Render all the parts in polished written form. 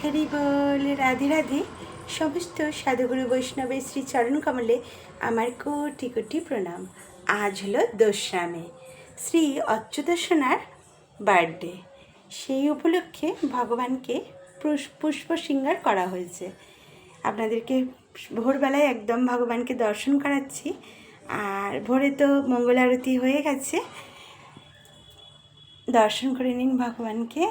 হরি বল, রাধে রাধে। সমস্ত সাধুগুরু বৈষ্ণবের শ্রী চরণ কমলে আমার কোটি কোটি প্রণাম। আজ হলো 2রা মে, শ্রী অচ্যুতাশনার বার্থডে। সেই উপলক্ষে ভগবানকে পুষ্প শৃঙ্গার করা হয়েছে। আপনাদেরকে ভোরবেলায় একদম ভগবানকে দর্শন করাচ্ছি। আর ভোরে তো মঙ্গল আরতি হয়ে গেছে, দর্শন করে নিন ভগবানকে।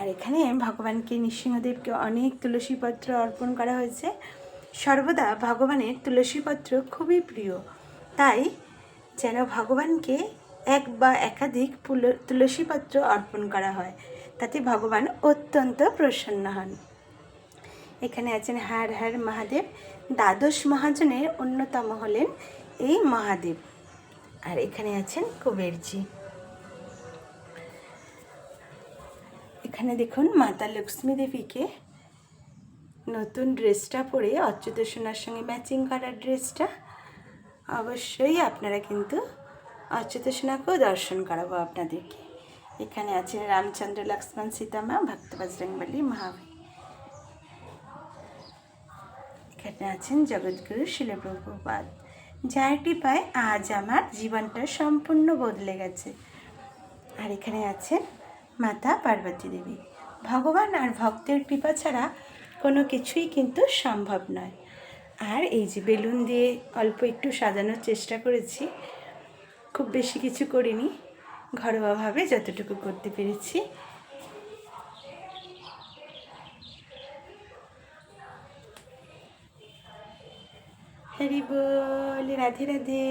আর এখানে ভগবানকে নৃসিংহদেবকে অনেক তুলসীপত্র অর্পণ করা হয়েছে। সর্বদা ভগবানের তুলসীপত্র খুবই প্রিয়, তাই যেন ভগবানকে এক বা একাধিক তুলসীপত্র অর্পণ করা হয়, তাতে ভগবান অত্যন্ত প্রসন্ন হন। এখানে আছেন হর হর মহাদেব। দ্বাদশ মহাজনের অন্যতম হলেন এই মহাদেব। আর এখানে আছেন কুবেরজি। এখানে দেখুন মাতা লক্ষ্মী দেবীকে নতুন ড্রেসটা পরে, অচ্যুতাশনার সঙ্গে ম্যাচিং করা ড্রেসটা। অবশ্যই আপনারা কিন্তু অচ্যুতাশনাকেও দর্শন করাবো আপনাদেরকে। এখানে আছেন রামচন্দ্র লক্ষ্মণ সীতামা, ভক্ত বজরংবলী মহাবীর। এখানে আছেন জগৎগুরু শিল প্রভুপাদ, যার কৃপায় আজ আমার জীবনটা সম্পূর্ণ বদলে গেছে। আর এখানে আছেন মাতা পার্বতী দেবী। ভগবান আর ভক্তের কৃপা ছাড়া কোনো কিছুই কিন্তু সম্ভব নয়। আর এই যে বেলুন দিয়ে অল্প একটু সাজানোর চেষ্টা করেছি, খুব বেশি কিছু করিনি, ঘরোয়াভাবে যতটুকু করতে পেরেছি। হরি বল, রাধে রাধে।